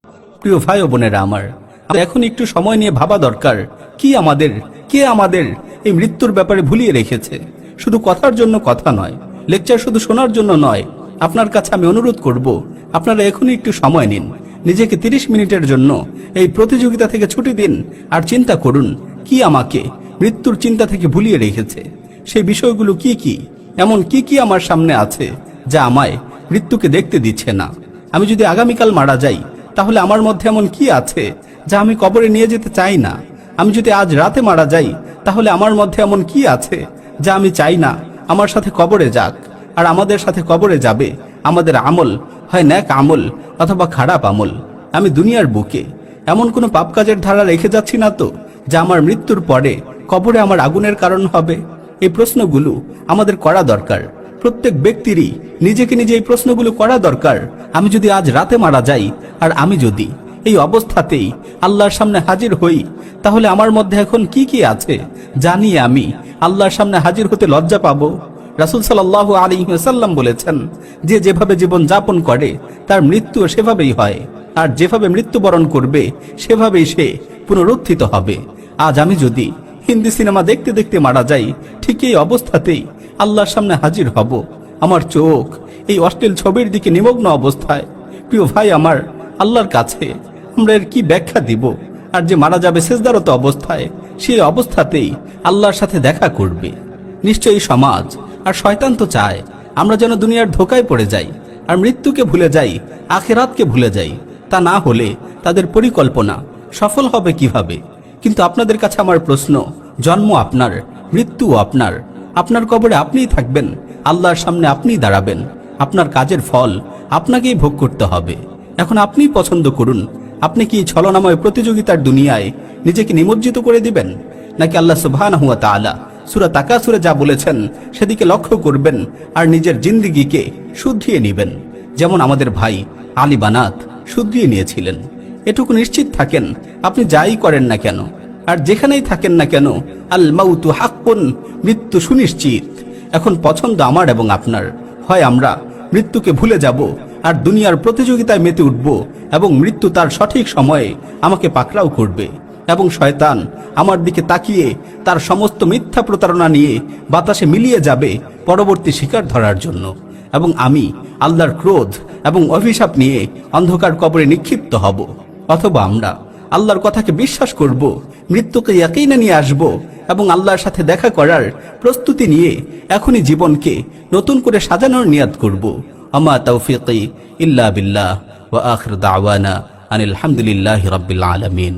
প্রিয় ভাই ও বোনেরা আমার, এখন একটু সময় নিয়ে ভাবা দরকার, কে আমাদের এই মৃত্যুর ব্যাপারে ভুলিয়ে রেখেছে। শুধু কথার জন্য কথা নয়, লেকচার শুধু শোনার জন্য নয়, আপনার কাছে আমি অনুরোধ করব, আপনারা এখনই একটু সময় নিন, নিজেকে 30 মিনিটের জন্য এই প্রতিযোগিতা থেকে ছুটি দিন আর চিন্তা করুন, কি আমাকে মৃত্যুর চিন্তা থেকে ভুলিয়ে রেখেছে। সেই বিষয়গুলো কি এমন কি আমার সামনে আছে যা আমায় মৃত্যুকে দেখতে দিচ্ছে না। আমি যদি আগামীকাল মারা যাই, তাহলে আমার মধ্যে এমন কি আছে যা আমি কবরে নিয়ে যেতে চাই না। আমি যদি আজ রাতে মারা যাই, তাহলে আমার মধ্যে এমন কি আছে যা আমি চাই না আমার সাথে কবরে যাক। আর আমাদের সাথে কবরে যাবে আমাদের আমল, হয় ন্যাক আমল অথবা খারাপ আমল। আমি দুনিয়ার বুকে এমন কোনো পাপ কাজের ধারা রেখে যাচ্ছি না তো, যা আমার মৃত্যুর পরে কবরে আমার আগুনের কারণ হবে? এই প্রশ্নগুলো আমাদের করা দরকার। প্রত্যেক ব্যক্তিরই নিজেকে নিজে এই প্রশ্নগুলো করা দরকার। আমি যদি আজ রাতে মারা যাই, আর আমি যদি এই অবস্থাতেই আল্লাহর সামনে হাজির হই, তাহলে আমার মধ্যে এখন কি আছে জানি আমি আল্লাহর সামনে হাজির হতে লজ্জা পাবো? রাসূল সাল্লাল্লাহু আলাইহি ওয়াসাল্লাম বলেছেন, যে যেভাবে জীবন যাপন করে তার মৃত্যু সেভাবেই হয়, আর যেভাবে মৃত্যুবরণ করবে সেভাবেই সে পুনরুত্থিত হবে। আজ আমি যদি হিন্দি সিনেমা দেখতে দেখতে মারা যাই, ঠিক এই অবস্থাতেই আল্লাহর সামনে হাজির হব। আমার চোখ এই অশ্লীল ছবির দিকে নিমগ্ন অবস্থায়। প্রিয় ভাই আমার, আল্লাহর কাছে আমরা এর কি ব্যাখ্যা দিব? আর যে মারা যাবে সেজদারত অবস্থায়, সেই অবস্থাতেই আল্লাহর সাথে দেখা করবে। নিশ্চয়ই সমাজ আর শয়তান তো চায় আমরা যেন দুনিয়ার ধোকায় পড়ে যাই আর মৃত্যুকে ভুলে যাই, আখিরাতকে ভুলে যাই। তা না হলে তাদের পরিকল্পনা সফল হবে কিভাবে? কিন্তু আপনাদের কাছে আমার প্রশ্ন, জন্ম আপনার, মৃত্যুও আপনার। আপনার কবরে আপনিই থাকবেন, আল্লাহর সামনে আপনিই দাঁড়াবেন। আপনার কাজের ফল আপনাকেই ভোগ করতে হবে। এখন আপনিই পছন্দ করুন, আপনি কি ছলনাময় প্রতিযোগিতার দুনিয়ায় নিজেকে নিমজ্জিত করে দিবেন, নাকি আল্লাহ সুবহানাহু ওয়া তাআলা সূরা তাকাসুরে যা বলেছেন সেদিকে লক্ষ্য করবেন আর নিজের জিন্দেগিকে শুধরিয়ে নেবেন, যেমন আমাদের ভাই আলী বানাত শুধরিয়ে নিয়েছিলেন। এটুকু নিশ্চিত থাকেন, আপনি যাই করেন না কেন আর যেখানেই থাকেন না কেন, আল মাউতু হাক্কুন, মৃত্যু সুনিশ্চিত। এখন পছন্দ আমার এবং আপনার, হয় আমরা মৃত্যুকে ভুলে যাব আর দুনিয়ার প্রতিযোগিতায় মেতে উঠব, এবং মৃত্যু তার সঠিক সময়ে আমাকে পাকড়াও করবে, এবং শয়তান আমার দিকে তাকিয়ে তার সমস্ত মিথ্যা প্রতারণা নিয়ে বাতাসে মিলিয়ে যাবে পরবর্তী শিকার ধরার জন্য, এবং আমি আল্লাহর ক্রোধ এবং অভিশাপ নিয়ে অন্ধকার কবরে নিক্ষিপ্ত হব। অথবা আমরা আল্লাহর কথাকে বিশ্বাস করব, মৃত্যুকে ইয়াকিনে নিয়ে আসব, এবং আল্লাহর সাথে দেখা করার প্রস্তুতি নিয়ে এখনই জীবনকে নতুন করে সাজানোর নিয়াত করব। আমা তাওফীকি ইল্লা বিল্লাহ, ওয়া আখির দাওয়ানা আনিল হামদুলিল্লাহি রাব্বিল আলামিন।